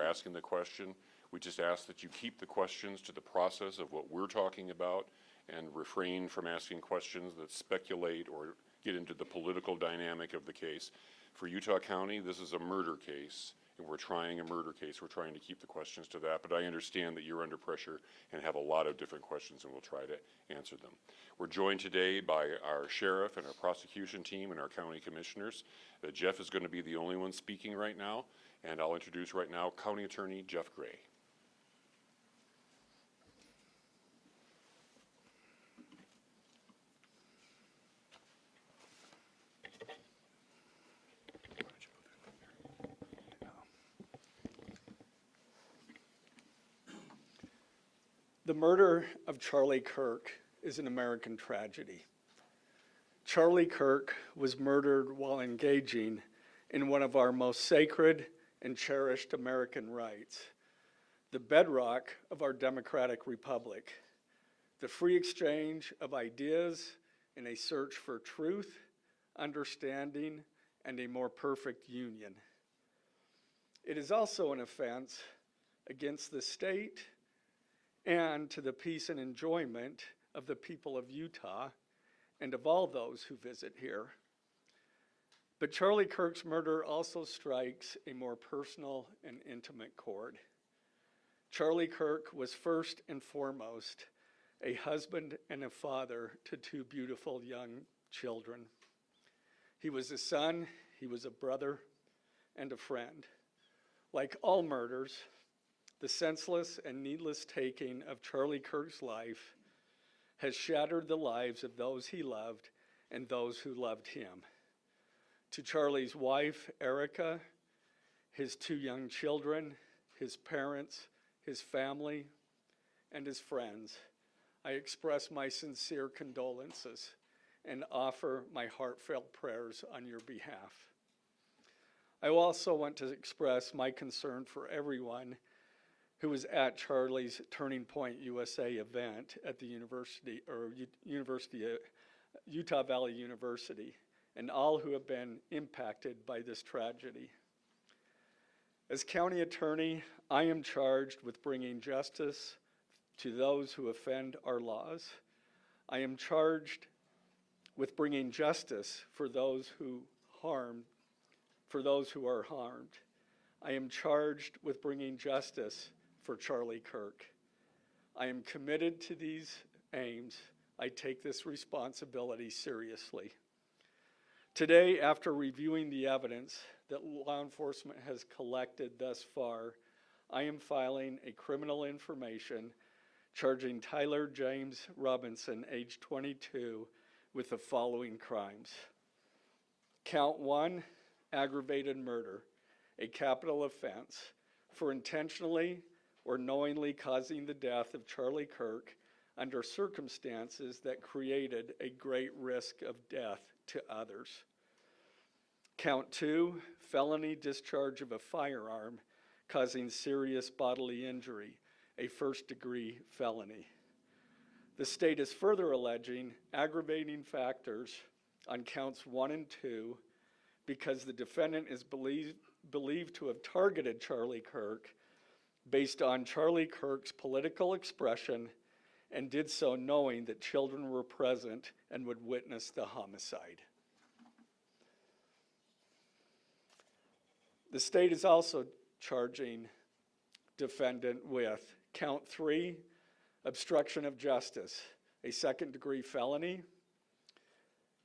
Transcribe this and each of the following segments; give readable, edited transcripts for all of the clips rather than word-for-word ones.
asking the question. We just ask that you keep the questions to the process of what we're talking about and refrain from asking questions that speculate or get into the political dynamic of the case. For Utah County, this is a murder case, and we're trying a murder case. We're trying to keep the questions to that, but I understand that you're under pressure and have a lot of different questions, and we'll try to answer them. We're joined today by our sheriff and our prosecution team and our county commissioners. Jeff is going to be the only one speaking right now, and I'll introduce right now County Attorney Jeff Gray. The murder of Charlie Kirk is an American tragedy. Charlie Kirk was murdered while engaging in one of our most sacred and cherished American rights, the bedrock of our democratic republic, the free exchange of ideas in a search for truth, understanding, and a more perfect union. It is also an offense against the state and to the peace and enjoyment of the people of Utah and of all those who visit here. But Charlie Kirk's murder also strikes a more personal and intimate chord. Charlie Kirk was first and foremost a husband and a father to two beautiful young children. He was a son, he was a brother, and a friend. Like all murders, the senseless and needless taking of Charlie Kirk's life has shattered the lives of those he loved and those who loved him. To Charlie's wife, Erica, his two young children, his parents, his family, and his friends, I express my sincere condolences and offer my heartfelt prayers on your behalf. I also want to express my concern for everyone who was at Charlie's Turning Point USA event at the Utah Valley University, and all who have been impacted by this tragedy. As county attorney, I am charged with bringing justice to those who offend our laws. I am charged with bringing justice for those who are harmed. I am charged with bringing justice for Charlie Kirk. I am committed to these aims. I take this responsibility seriously. Today, after reviewing the evidence that law enforcement has collected thus far, I am filing a criminal information charging Tyler James Robinson, age 22, with the following crimes. Count 1, aggravated murder, a capital offense, for intentionally or knowingly causing the death of Charlie Kirk under circumstances that created a great risk of death to others. Count 2, felony discharge of a firearm causing serious bodily injury, a first-degree felony. The state is further alleging aggravating factors on counts 1 and 2 because the defendant is believed to have targeted Charlie Kirk based on Charlie Kirk's political expression and did so knowing that children were present and would witness the homicide. The state is also charging defendant with count 3, obstruction of justice, a second-degree felony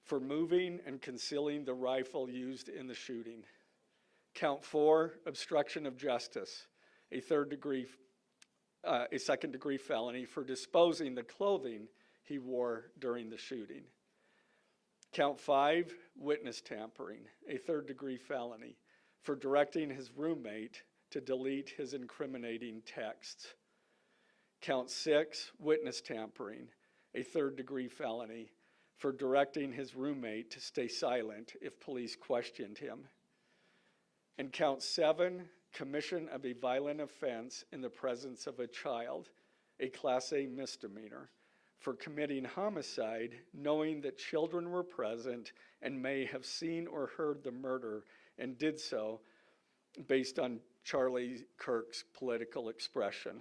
for moving and concealing the rifle used in the shooting. Count 4, obstruction of justice, a second-degree felony for disposing the clothing he wore during the shooting. Count 5, witness tampering, a third-degree felony for directing his roommate to delete his incriminating texts. Count 6, witness tampering, a third-degree felony for directing his roommate to stay silent if police questioned him. And count 7, commission of a violent offense in the presence of a child, a Class A misdemeanor, for committing homicide knowing that children were present and may have seen or heard the murder and did so based on Charlie Kirk's political expression.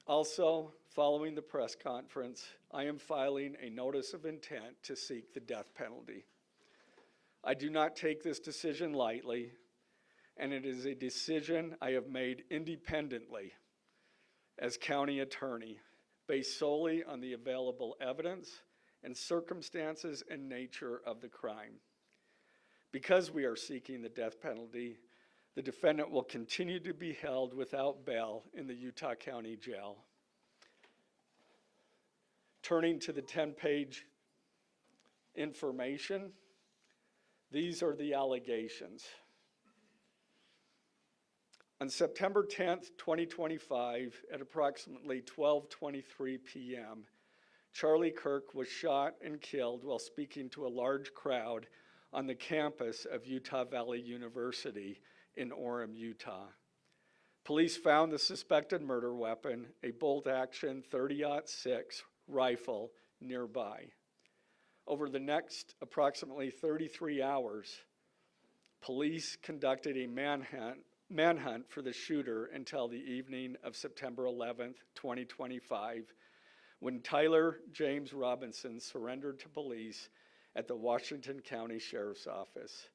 Also, following the press conference, I am filing a notice of intent to seek the death penalty. I do not take this decision lightly, and it is a decision I have made independently as county attorney, based solely on the available evidence and circumstances and nature of the crime. Because we are seeking the death penalty, the defendant will continue to be held without bail in the Utah County Jail. Turning to the 10-page information, these are the allegations. On September 10th, 2025, at approximately 12:23 p.m., Charlie Kirk was shot and killed while speaking to a large crowd on the campus of Utah Valley University in Orem, Utah. Police found the suspected murder weapon, a bolt-action .30-06 rifle, nearby. Over the next approximately 33 hours, police conducted a manhunt for the shooter until the evening of September 11th, 2025, when Tyler James Robinson surrendered to police at the Washington County Sheriff's Office.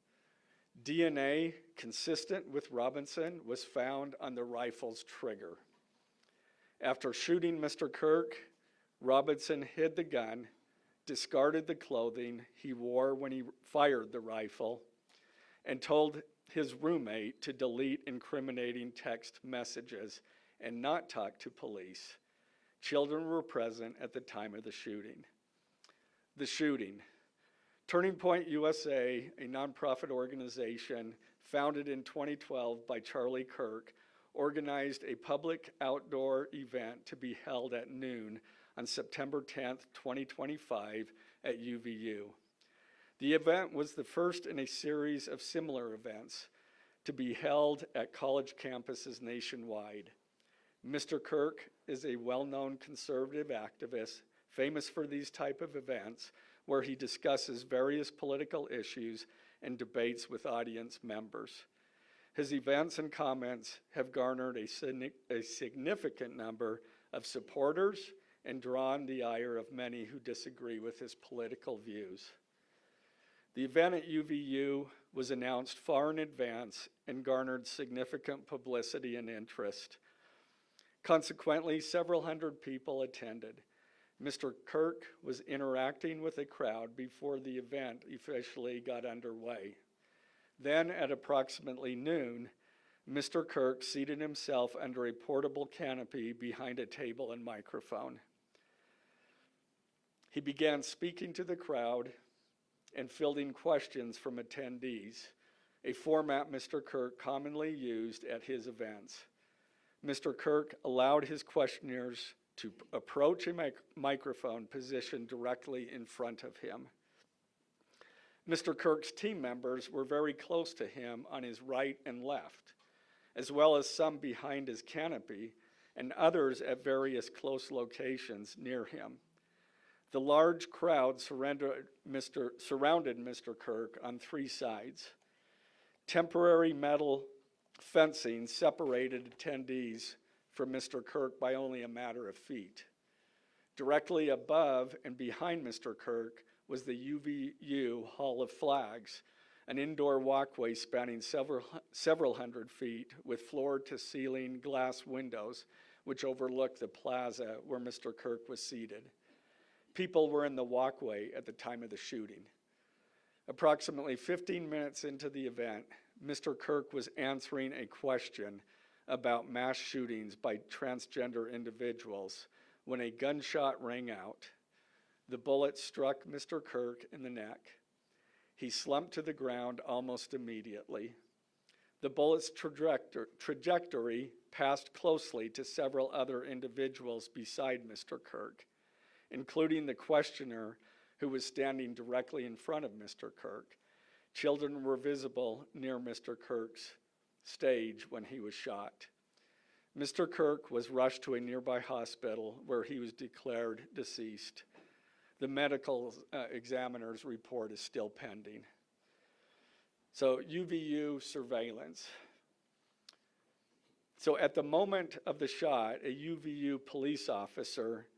DNA consistent with Robinson was found on the rifle's trigger. After shooting Mr. Kirk, Robinson hid the gun, discarded the clothing he wore when he fired the rifle, and told his roommate to delete incriminating text messages and not talk to police. Children were present at the time of the shooting. The shooting. Turning Point USA, a nonprofit organization founded in 2012 by Charlie Kirk, organized a public outdoor event to be held at noon on September 10th, 2025 at UVU. The event was the first in a series of similar events to be held at college campuses nationwide. Mr. Kirk is a well-known conservative activist, famous for these type of events, where he discusses various political issues and debates with audience members. His events and comments have garnered a significant number of supporters and drawn the ire of many who disagree with his political views. The event at UVU was announced far in advance and garnered significant publicity and interest. Consequently, several hundred people attended. Mr. Kirk was interacting with a crowd before the event officially got underway. Then, at approximately noon, Mr. Kirk seated himself under a portable canopy behind a table and microphone. He began speaking to the crowd and fielding questions from attendees, a format Mr. Kirk commonly used at his events. Mr. Kirk allowed his questioners to approach a microphone positioned directly in front of him. Mr. Kirk's team members were very close to him on his right and left, as well as some behind his canopy and others at various close locations near him. The large crowd surrounded Mr. Kirk on three sides. Temporary metal fencing separated attendees from Mr. Kirk by only a matter of feet. Directly above and behind Mr. Kirk was the UVU Hall of Flags, an indoor walkway spanning several hundred feet with floor-to-ceiling glass windows which overlooked the plaza where Mr. Kirk was seated. People were in the walkway at the time of the shooting. Approximately 15 minutes into the event, Mr. Kirk was answering a question about mass shootings by transgender individuals when a gunshot rang out. The bullet struck Mr. Kirk in the neck. He slumped to the ground almost immediately. The bullet's trajectory passed closely to several other individuals beside Mr. Kirk, including the questioner who was standing directly in front of Mr. Kirk. Children were visible near Mr. Kirk's stage when he was shot. Mr. Kirk was rushed to a nearby hospital where he was declared deceased. The medical examiner's report is still pending. So UVU surveillance. So at the moment of the shot, a UVU police officer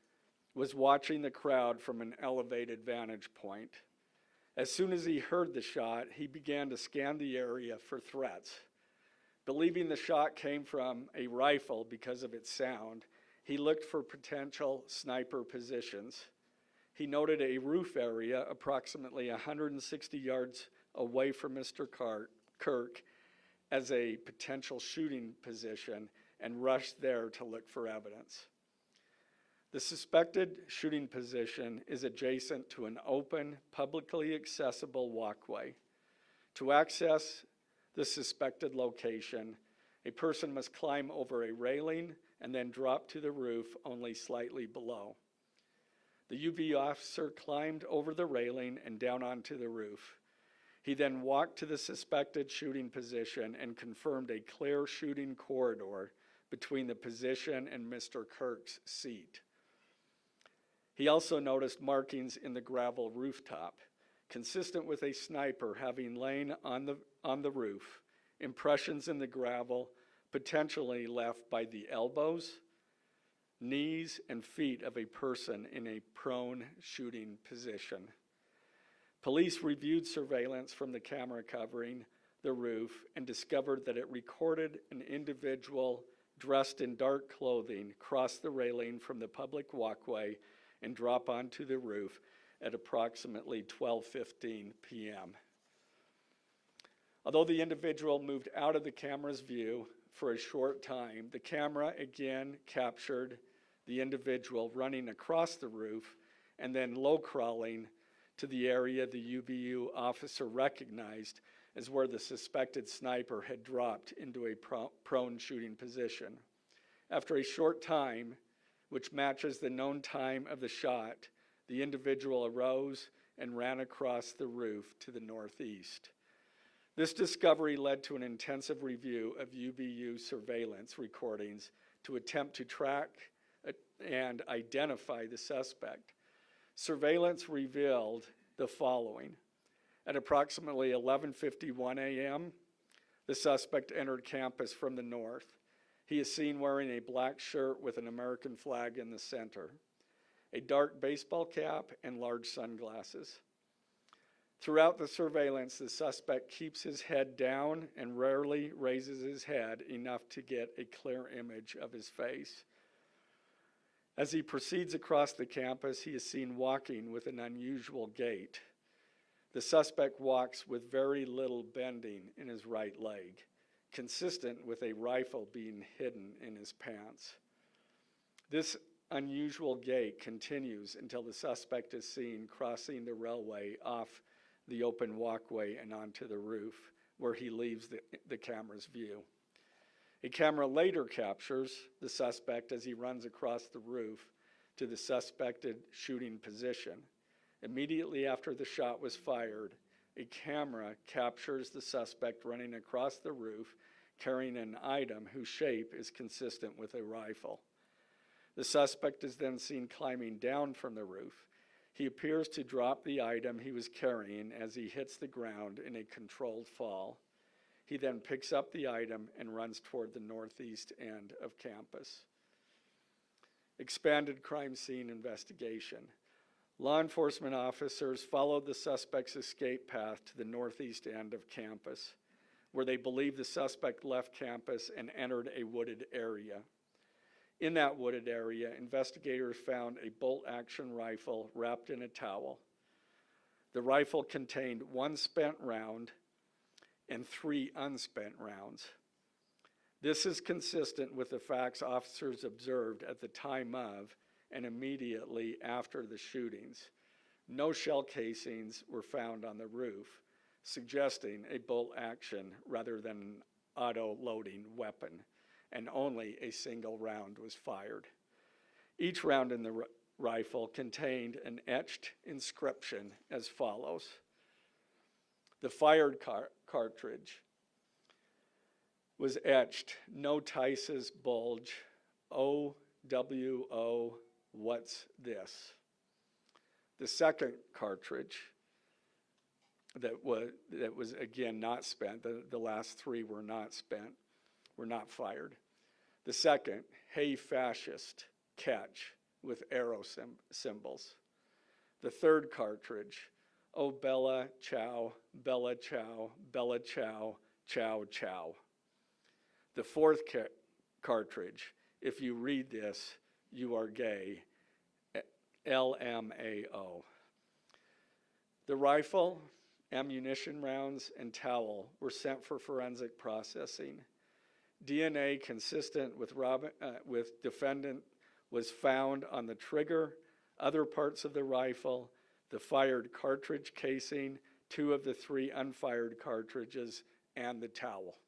was watching the crowd from an elevated vantage point. As soon as he heard the shot, he began to scan the area for threats. Believing the shot came from a rifle because of its sound, he looked for potential sniper positions. He noted a roof area approximately 160 yards away from Mr. Kirk as a potential shooting position and rushed there to look for evidence. The suspected shooting position is adjacent to an open, publicly accessible walkway. To access the suspected location, a person must climb over a railing and then drop to the roof only slightly below. The UV officer climbed over the railing and down onto the roof. He then walked to the suspected shooting position and confirmed a clear shooting corridor between the position and Mr. Kirk's seat. He also noticed markings in the gravel rooftop, consistent with a sniper having lain on the roof, impressions in the gravel potentially left by the elbows, knees, and feet of a person in a prone shooting position. Police reviewed surveillance from the camera covering the roof and discovered that it recorded an individual dressed in dark clothing cross the railing from the public walkway and drop onto the roof at approximately 12:15 p.m. Although the individual moved out of the camera's view for a short time, the camera again captured the individual running across the roof and then low crawling to the area the UVU officer recognized as where the suspected sniper had dropped into a prone shooting position. After a short time, which matches the known time of the shot, the individual arose and ran across the roof to the northeast. This discovery led to an intensive review of UVU surveillance recordings to attempt to track and identify the suspect. Surveillance revealed the following. At approximately 11:51 a.m., the suspect entered campus from the north. He is seen wearing a black shirt with an American flag in the center, a dark baseball cap, and large sunglasses. Throughout the surveillance, the suspect keeps his head down and rarely raises his head enough to get a clear image of his face. As he proceeds across the campus, he is seen walking with an unusual gait. The suspect walks with very little bending in his right leg, consistent with a rifle being hidden in his pants. This unusual gait continues until the suspect is seen crossing the railway off the open walkway and onto the roof, where he leaves the camera's view. A camera later captures the suspect as he runs across the roof to the suspected shooting position. Immediately after the shot was fired, a camera captures the suspect running across the roof carrying an item whose shape is consistent with a rifle. The suspect is then seen climbing down from the roof. He appears to drop the item he was carrying as he hits the ground in a controlled fall. He then picks up the item and runs toward the northeast end of campus. Expanded crime scene investigation. Law enforcement officers followed the suspect's escape path to the northeast end of campus, where they believe the suspect left campus and entered a wooded area. In that wooded area, investigators found a bolt-action rifle wrapped in a towel. The rifle contained 1 spent round and 3 unspent rounds. This is consistent with the facts officers observed at the time of and immediately after the shootings. No shell casings were found on the roof, suggesting a bolt action rather than an auto-loading weapon, and only a single round was fired. Each round in the rifle contained an etched inscription as follows. The fired cartridge was etched, "No Tice's bulge, OWO, what's this?" The second cartridge that was again not spent, the last 3 were not spent, were not fired. The second, "Hey Fascist," catch with arrow symbols. The third cartridge, "Oh Bella Ciao, Bella Ciao, Bella Ciao, Ciao Ciao." The fourth cartridge, "If you read this, you are gay," LMAO. The rifle, ammunition rounds, and towel were sent for forensic processing. DNA consistent with defendant was found on the trigger, other parts of the rifle, the fired cartridge casing, 2 of the 3 unfired cartridges, and the towel.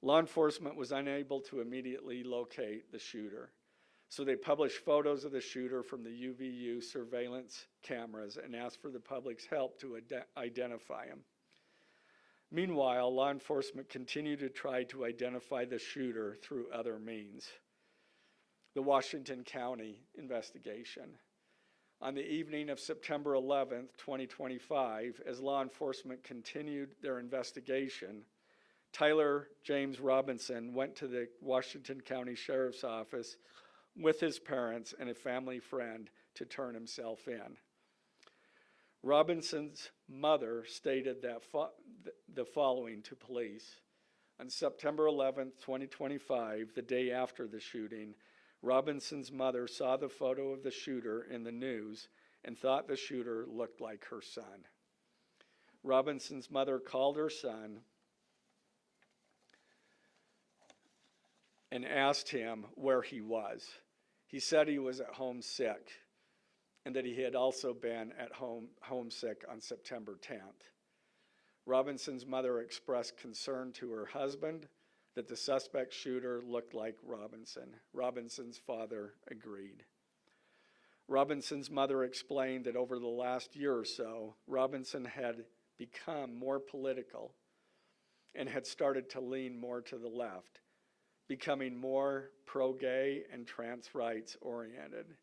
Law enforcement was unable to immediately locate the shooter, so they published photos of the shooter from the UVU surveillance cameras and asked for the public's help to identify him. Meanwhile, law enforcement continued to try to identify the shooter through other means. The Washington County investigation. On the evening of September 11th, 2025, as law enforcement continued their investigation, Tyler James Robinson went to the Washington County Sheriff's Office with his parents and a family friend to turn himself in. Robinson's mother stated that the following to police. On September 11th, 2025, the day after the shooting, Robinson's mother saw the photo of the shooter in the news and thought the shooter looked like her son. Robinson's mother called her son and asked him where he was. He said he was at home sick and that he had also been at home homesick on September 10th. Robinson's mother expressed concern to her husband that the suspect shooter looked like Robinson. Robinson's father agreed. Robinson's mother explained that over the last year or so, Robinson had become more political and had started to lean more to the left, becoming more pro-gay and trans rights oriented.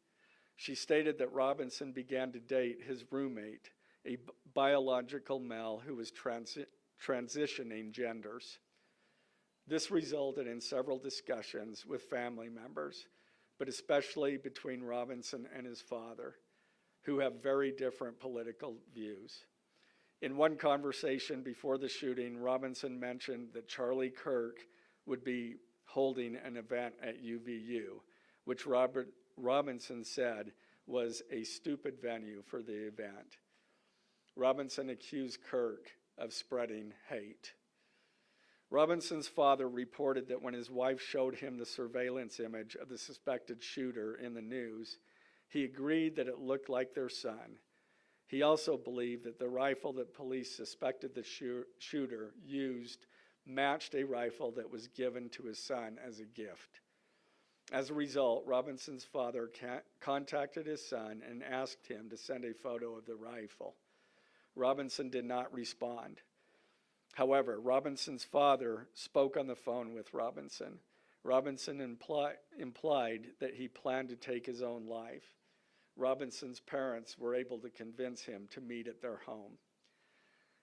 She stated that Robinson began to date his roommate, a biological male who was transitioning genders. This resulted in several discussions with family members, but especially between Robinson and his father, who have very different political views. In one conversation before the shooting, Robinson mentioned that Charlie Kirk would be holding an event at UVU, which Robinson said was a stupid venue for the event. Robinson accused Kirk of spreading hate. Robinson's father reported that when his wife showed him the surveillance image of the suspected shooter in the news, he agreed that it looked like their son. He also believed that the rifle that police suspected the shooter used matched a rifle that was given to his son as a gift. As a result, Robinson's father contacted his son and asked him to send a photo of the rifle. Robinson did not respond. However, Robinson's father spoke on the phone with Robinson. Robinson implied that he planned to take his own life. Robinson's parents were able to convince him to meet at their home.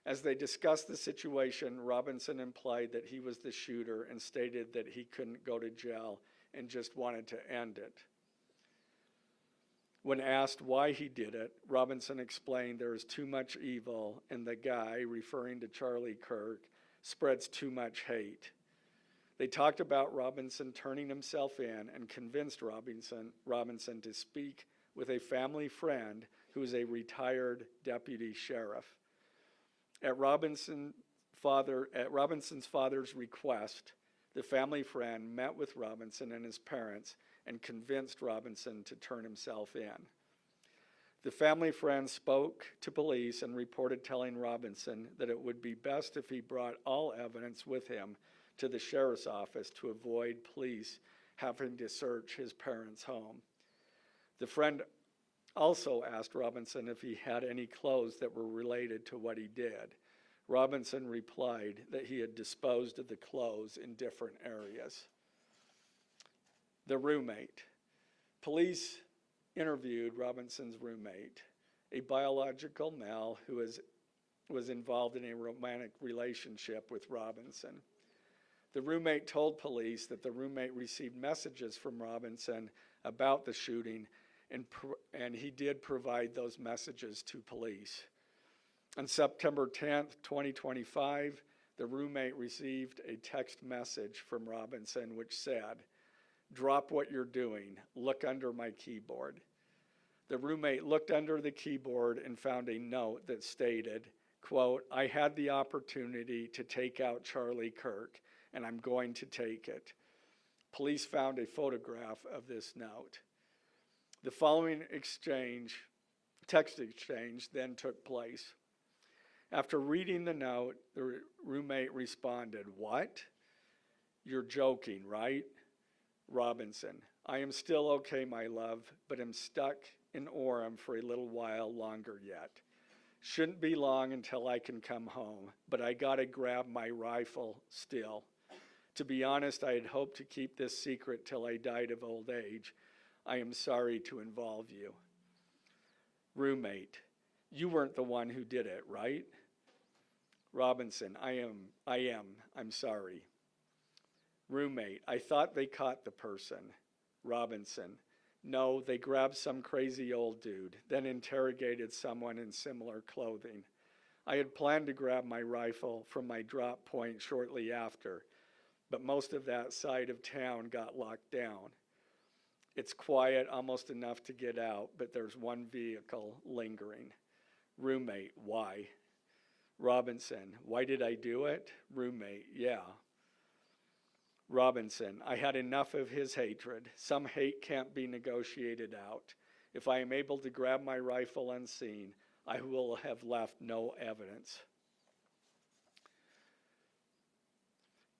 As they discussed the situation, Robinson implied that he was the shooter and stated that he couldn't go to jail and just wanted to end it. When asked why he did it, Robinson explained there is too much evil and the guy, referring to Charlie Kirk, spreads too much hate. They talked about Robinson turning himself in and convinced Robinson to speak with a family friend who is a retired deputy sheriff. At Robinson's father's request, the family friend met with Robinson and his parents and convinced Robinson to turn himself in. The family friend spoke to police and reported telling Robinson that it would be best if he brought all evidence with him to the sheriff's office to avoid police having to search his parents' home. The friend also asked Robinson if he had any clothes that were related to what he did. Robinson replied that he had disposed of the clothes in different areas. The roommate. Police interviewed Robinson's roommate, a biological male who was involved in a romantic relationship with Robinson. The roommate told police that the roommate received messages from Robinson about the shooting, and he did provide those messages to police. On September 10th, 2025, the roommate received a text message from Robinson which said, "Drop what you're doing. Look under my keyboard." The roommate looked under the keyboard and found a note that stated, quote, "I had the opportunity to take out Charlie Kirk, and I'm going to take it." Police found a photograph of this note. The following text exchange, then took place. After reading the note, the roommate responded, "What? You're joking, right?" Robinson, "I am still okay, my love, but am stuck in Orem for a little while longer yet. Shouldn't be long until I can come home, but I gotta grab my rifle still. To be honest, I had hoped to keep this secret till I died of old age. I am sorry to involve you." Roommate, "You weren't the one who did it, right?" Robinson, I am. I'm sorry." Roommate, "I thought they caught the person." Robinson, "No, they grabbed some crazy old dude, then interrogated someone in similar clothing. I had planned to grab my rifle from my drop point shortly after, but most of that side of town got locked down. It's quiet, almost enough to get out, but there's one vehicle lingering." Roommate, "Why?" Robinson, "Why did I do it?" Roommate, "Yeah." Robinson, "I had enough of his hatred. Some hate can't be negotiated out. If I am able to grab my rifle unseen, I will have left no evidence.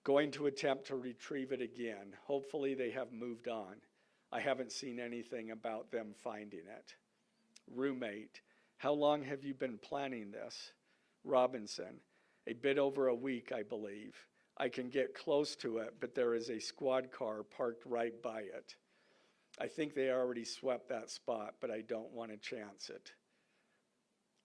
Going to attempt to retrieve it again. Hopefully they have moved on. I haven't seen anything about them finding it." Roommate, "How long have you been planning this?" Robinson, "A bit over a week, I believe. I can get close to it, but there is a squad car parked right by it. I think they already swept that spot, but I don't want to chance it."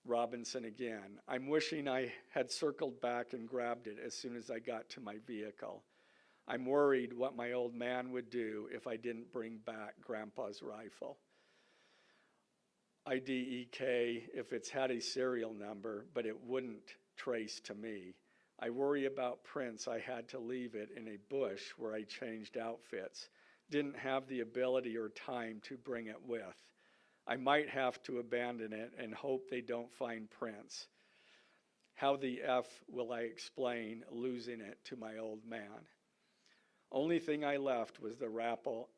Robinson again, "I'm wishing I had circled back and grabbed it as soon as I got to my vehicle. I'm worried what my old man would do if I didn't bring back Grandpa's rifle. IDEK if it's had a serial number, but it wouldn't trace to me. I worry about prints. I had to leave it in a bush where I changed outfits. Didn't have the ability or time to bring it with. I might have to abandon it and hope they don't find prints. How the F will I explain losing it to my old man? Only thing I left was the rifle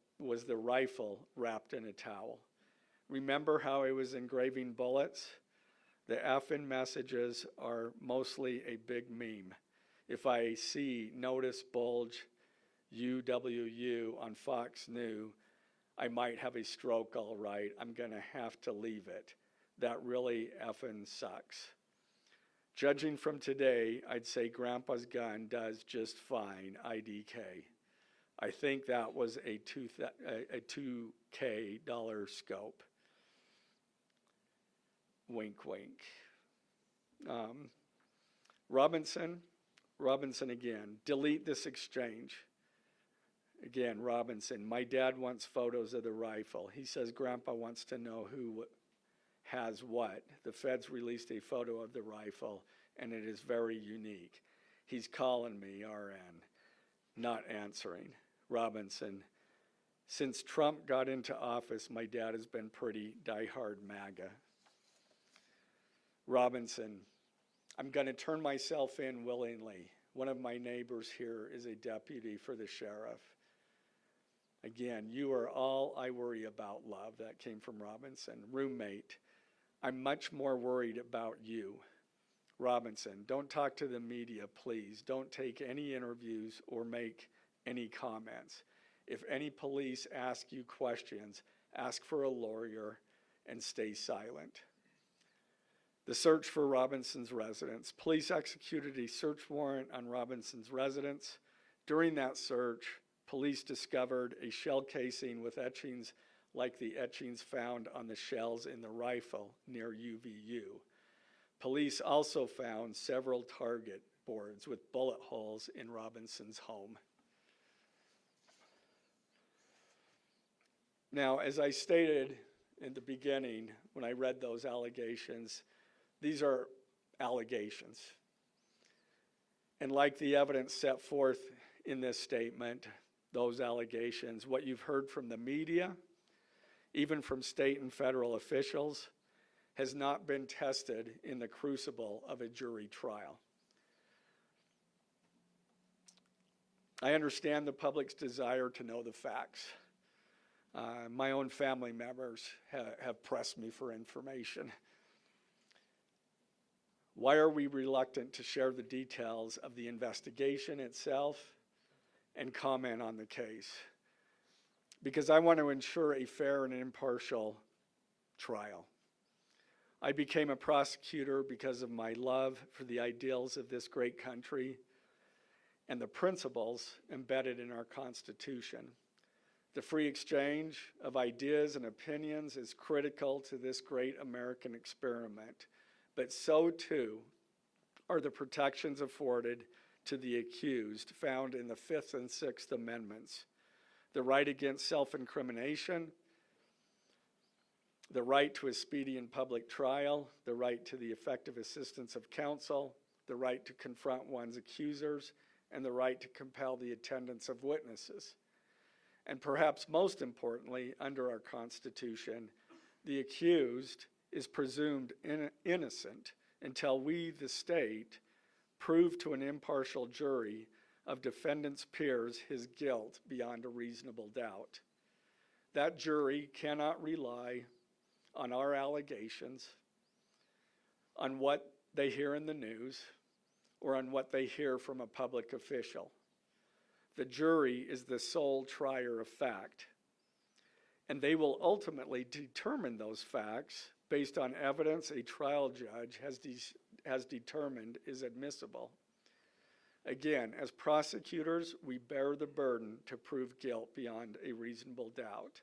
wrapped in a towel. Remember how I was engraving bullets? The F in messages are mostly a big meme. If I see notice bulge UWU on Fox News, I might have a stroke all right. I'm gonna have to leave it. That really effing sucks. Judging from today, I'd say Grandpa's gun does just fine, IDK. I think that was a $2K scope. Wink, wink. Robinson again, delete this exchange. Again, Robinson, my dad wants photos of the rifle. He says Grandpa wants to know who has what. The feds released a photo of the rifle, and it is very unique. He's calling me, RN, not answering. Robinson, since Trump got into office, my dad has been pretty diehard MAGA. Robinson, I'm going to turn myself in willingly. One of my neighbors here is a deputy for the sheriff. Again, you are all I worry about, love. That came from Robinson. Roommate, I'm much more worried about you. Robinson, don't talk to the media, please. Don't take any interviews or make any comments. If any police ask you questions, ask for a lawyer and stay silent. The search for Robinson's residence. Police executed a search warrant on Robinson's residence. During that search, police discovered a shell casing with etchings like the etchings found on the shells in the rifle near UVU. Police also found several target baseboards with bullet holes in Robinson's home. Now, as I stated in the beginning, when I read those allegations, these are allegations. And like the evidence set forth in this statement, those allegations, what you've heard from the media, even from state and federal officials, has not been tested in the crucible of a jury trial. I understand the public's desire to know the facts. My own family members have pressed me for information. Why are we reluctant to share the details of the investigation itself and comment on the case? Because I want to ensure a fair and impartial trial. I became a prosecutor because of my love for the ideals of this great country and the principles embedded in our Constitution. The free exchange of ideas and opinions is critical to this great American experiment, but so too are the protections afforded to the accused found in the Fifth and Sixth Amendments: the right against self-incrimination, the right to a speedy and public trial, the right to the effective assistance of counsel, the right to confront one's accusers, and the right to compel the attendance of witnesses. And perhaps most importantly, under our Constitution, the accused is presumed innocent until we, the state, prove to an impartial jury of defendant's peers his guilt beyond a reasonable doubt. That jury cannot rely on our allegations, on what they hear in the news, or on what they hear from a public official. The jury is the sole trier of fact, and they will ultimately determine those facts based on evidence a trial judge has determined is admissible. Again, as prosecutors, we bear the burden to prove guilt beyond a reasonable doubt.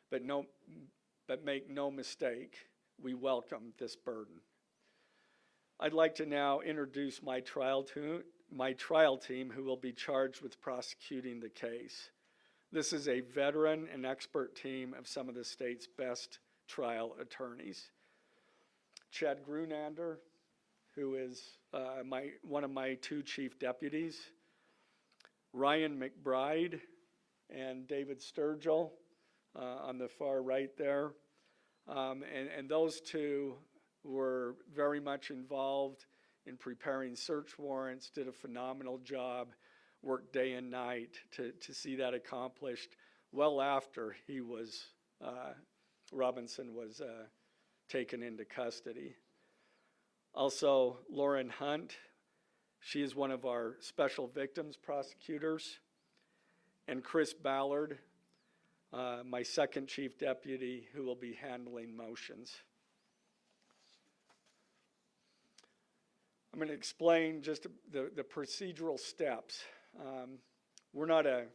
But make no mistake, we welcome this burden. I'd like to now introduce my trial team who will be charged with prosecuting the case. This is a veteran and expert team of some of the state's best trial attorneys. Chad Grunander, who is one of my two chief deputies, Ryan McBride and David Sturgill on the far right there. And those two were very much involved in preparing search warrants, did a phenomenal job, worked day and night to see that accomplished well after Robinson was taken into custody. Also, Lauren Hunt, she is one of our special victims prosecutors, and Chris Ballard, my second chief deputy, who will be handling motions. I'm going to explain just the procedural steps. We're not a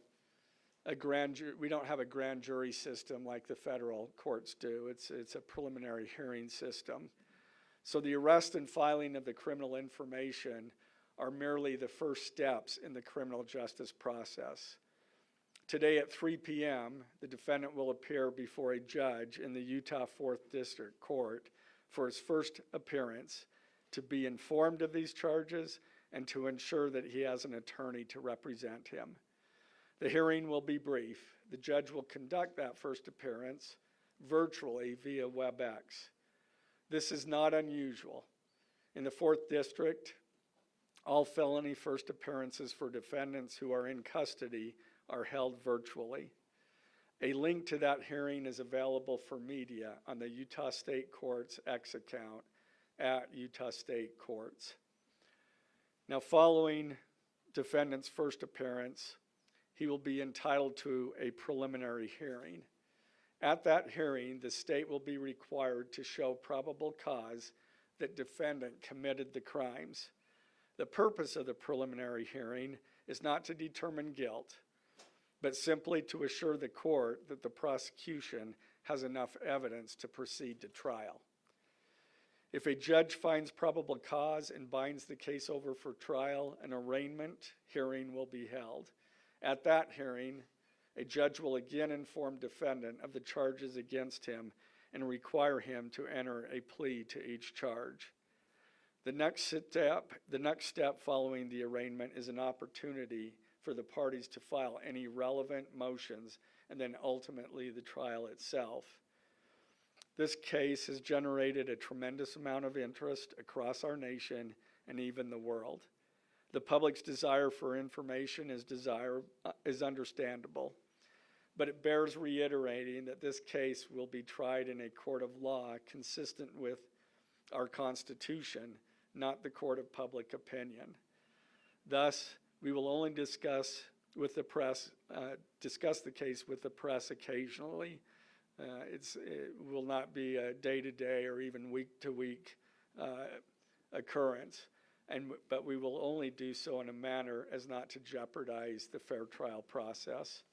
grand jury. We don't have a grand jury system like the federal courts do. It's a preliminary hearing system. So the arrest and filing of the criminal information are merely the first steps in the criminal justice process. Today at 3 p.m., the defendant will appear before a judge in the Utah 4th District Court for his first appearance to be informed of these charges and to ensure that he has an attorney to represent him. The hearing will be brief. The judge will conduct that first appearance virtually via WebEx. This is not unusual. In the 4th District, all felony first appearances for defendants who are in custody are held virtually. A link to that hearing is available for media on the Utah State Court's X account at Utah State Courts. Now, following defendant's first appearance, he will be entitled to a preliminary hearing. At that hearing, the state will be required to show probable cause that defendant committed the crimes. The purpose of the preliminary hearing is not to determine guilt, but simply to assure the court that the prosecution has enough evidence to proceed to trial. If a judge finds probable cause and binds the case over for trial, an arraignment hearing will be held. At that hearing, a judge will again inform defendant of the charges against him and require him to enter a plea to each charge. The next step following the arraignment is an opportunity for the parties to file any relevant motions and then ultimately the trial itself. This case has generated a tremendous amount of interest across our nation and even the world. The public's desire for information is understandable, but it bears reiterating that this case will be tried in a court of law consistent with our Constitution, not the court of public opinion. Thus, we will only discuss the case with the press occasionally. It will not be a day-to-day or even week-to-week occurrence, but we will only do so in a manner as not to jeopardize the fair trial process.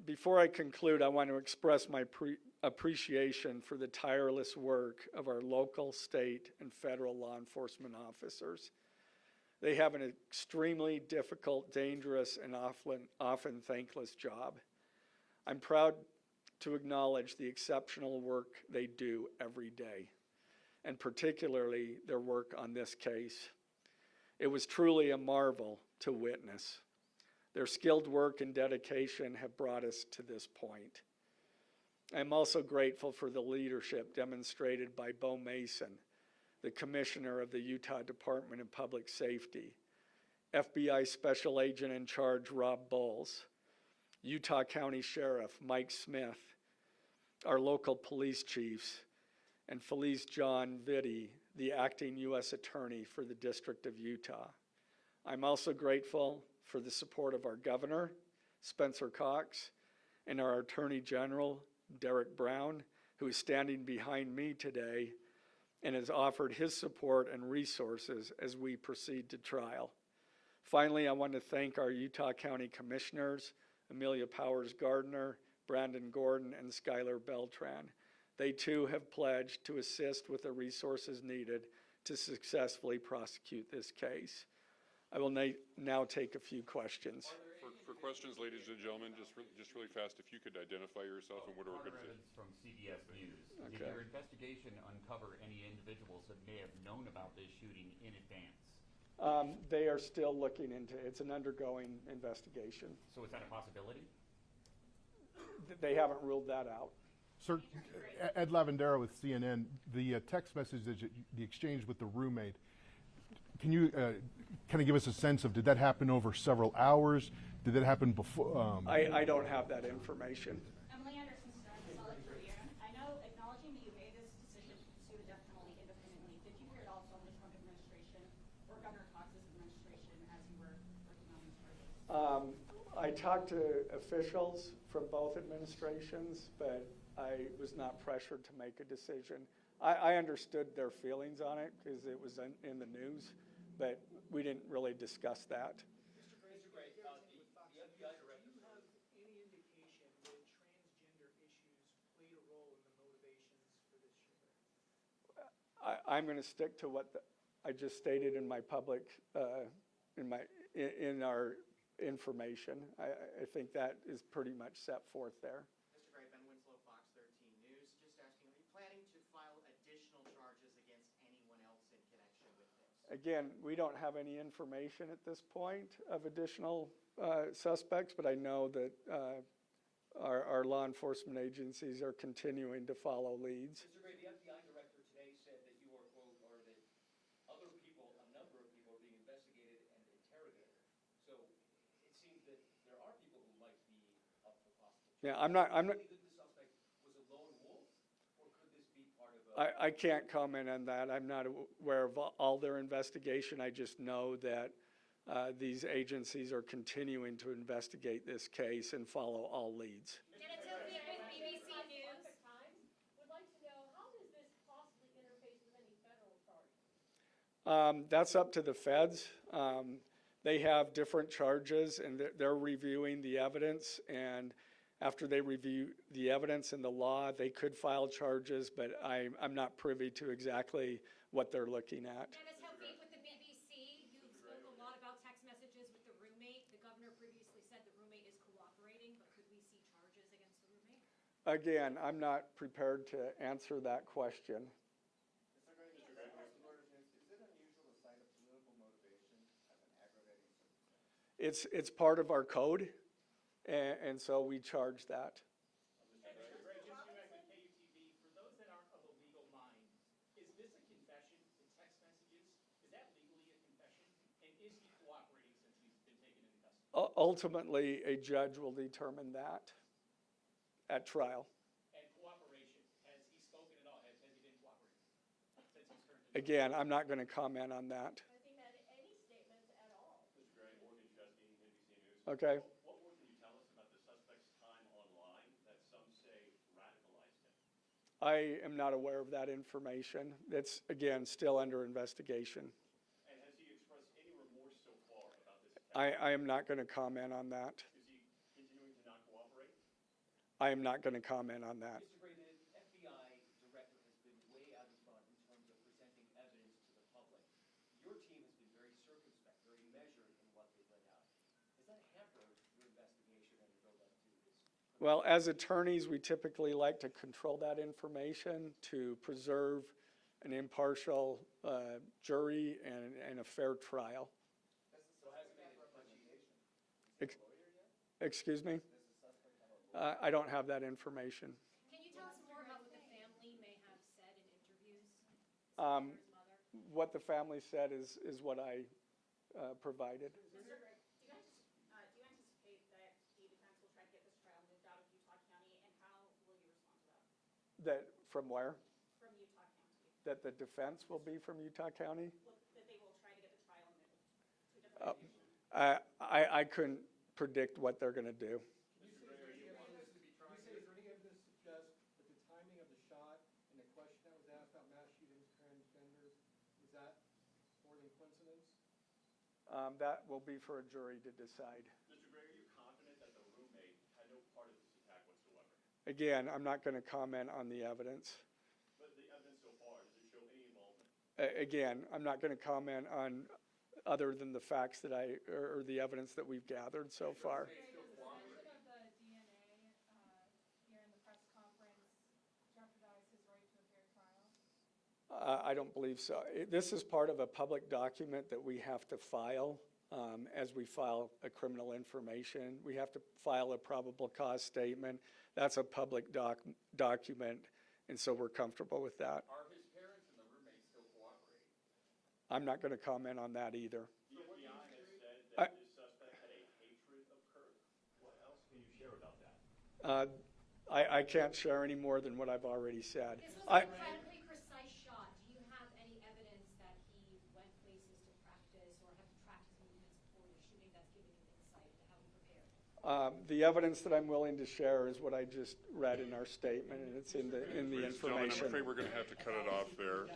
Before I conclude, I want to express my appreciation for the tireless work of our local, state, and federal law enforcement officers. They have an extremely difficult, dangerous, and often thankless job. I'm proud to acknowledge the exceptional work they do every day, and particularly their work on this case. It was truly a marvel to witness. Their skilled work and dedication have brought us to this point. I'm also grateful for the leadership demonstrated by Bo Mason, the Commissioner of the Utah Department of Public Safety, FBI Special Agent in Charge Rob Bowles, Utah County Sheriff Mike Smith, our local police chiefs, and Felice John Vitti, the acting U.S. Attorney for the District of Utah. I'm also grateful for the support of our Governor, Spencer Cox, and our Attorney General, Derek Brown, who is standing behind me today and has offered his support and resources as we proceed to trial. Finally, I want to thank our Utah County Commissioners, Amelia Powers Gardner, Brandon Gordon, and Skylar Beltran. They too have pledged to assist with the resources needed to successfully prosecute this case. I will now take a few questions. For questions, ladies and gentlemen, just really fast, if you could identify yourself and what organization. From CBS News. Okay. Did your investigation uncover any individuals that may have known about this shooting in advance? They are still looking into it. It's an undergoing investigation. So is that a possibility? They haven't ruled that out. Sir, Ed Lavandera with CNN, the text message, the exchange with the roommate, can you kind of give us a sense of, did that happen over several hours? Did that happen before? I don't have that information. Emily Anderson, Solid Career. I know, acknowledging that you made this decision to pursue definitely independently, did you hear it also from the Trump administration or Governor Cox's administration as you were working on these charges? I talked to officials from both administrations, but I was not pressured to make a decision. I understood their feelings on it because it was in the news, but we didn't really discuss that. Mr. Gray, the FBI director. Do you have any indication that transgender issues played a role in the motivations for this shooter? I'm going to stick to what I just stated in my public, in our information. I think that is pretty much set forth there. Mr. Gray, Ben Winslow, Fox 13 News. Just asking, are you planning to file additional charges against anyone else in connection with this? Again, we don't have any information at this point of additional suspects, but I know that our law enforcement agencies are continuing to follow leads. Mr. Gray, the FBI director today said that you are, quote, or that other people, a number of people are being investigated and interrogated. So it seems that there are people who might be up for possible charges. Yeah, I'm not. Do you think that the suspect was a lone wolf, or could this be part of a... I can't comment on that. I'm not aware of all their investigation. I just know that these agencies are continuing to investigate this case and follow all leads. Jenna Tilke with BBC News. Would like to know, how does this possibly interface with any federal charges? That's up to the feds. They have different charges, and they're reviewing the evidence, and After they review the evidence and the law, they could file charges, but I'm not privy to exactly what they're looking at. Dennis Helfig with the BBC. You spoke a lot about text messages with the roommate. The governor previously said the roommate is cooperating, but could we see charges against the roommate? Again, I'm not prepared to answer that question. Mr. Gray, is it unusual to cite a political motivation as an aggravating circumstance? It's part of our code, and so we charge that. Mr. Gray, Jim Sumac with KUTV. For those that aren't of a legal mind, is this a confession, the text messages? Is that legally a confession? And is he cooperating since he's been taken into custody? Ultimately, a judge will determine that at trial. And cooperation, has he spoken at all? Has he been cooperating since he's turned in? Again, I'm not going to comment on that. Has he made any statements at all? Mr. Gray, Morgan Chesky, NBC News. Okay. What more can you tell us about the suspect's time online that some say radicalized him? I am not aware of that information. It's, again, still under investigation. And has he expressed any remorse so far about this attack? I am not going to comment on that. Is he continuing to not cooperate? I am not going to comment on that. Mr. Gray, the FBI director has been way out in front in terms of presenting evidence to the public. Your team has been very circumspect, very measured in what they've let out. Has that hampered your investigation and your build-up to this? Well, as attorneys, we typically like to control that information to preserve an impartial jury and a fair trial. So has it made a differentiation? Ex- Excuse me? I don't have that information. Can you tell us more about what the family may have said in interviews? His mother? What the family said is what I provided. Mr. Gray, do you anticipate that the defense will try to get this trial moved out of Utah County, and how will you respond to that? That, from where? From Utah County? That the defense will be from Utah County? That they will try to get the trial moved to a different location? I couldn't predict what they're going to do. Is there any evidence to suggest that the timing of the shot and the question that was asked about mass shootings, transgenders, is that more than coincidence? That will be for a jury to decide. Mr. Gray, are you confident that the roommate had no part of this attack whatsoever? Again, I'm not going to comment on the evidence. But the evidence so far, does it show any involvement? Again, I'm not going to comment on other than the facts that or the evidence that we've gathered so far. The suspension of the DNA here in the press conference jeopardized his right to a fair trial? I don't believe so. This is part of a public document that we have to file as we file a criminal information. We have to file a probable cause statement. That's a public document, and so we're comfortable with that. Are his parents and the roommate still cooperating? I'm not going to comment on that either. The FBI has said that this suspect had a hatred of Kirk. What else can you share about that? I can't share any more than what I've already said. This was an incredibly precise shot. Do you have any evidence that he went places to practice or have tracked his movements before the shooting that's giving you insight into how he prepared? The evidence that I'm willing to share is what I just read in our statement, and it's in the Ladies and gentlemen, I'm information. afraid we're going to have to cut it off there.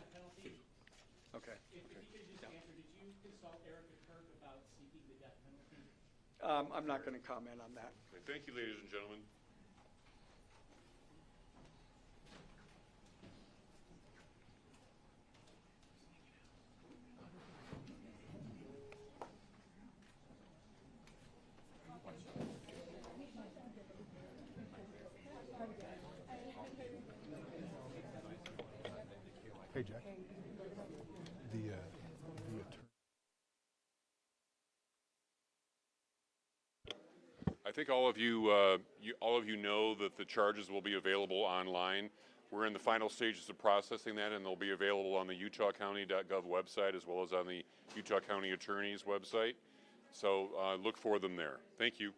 Okay. If you could just answer, did you consult Erica Kirk about seeking the death penalty? I'm not going to comment on that. Okay, thank you, ladies and gentlemen. Hey, Jack. The attorney. I think all of you know that the charges will be available online. We're in the final stages of processing that, and they'll be available on the utahcounty.gov website as well as on the Utah County Attorney's website. So look for them there. Thank you.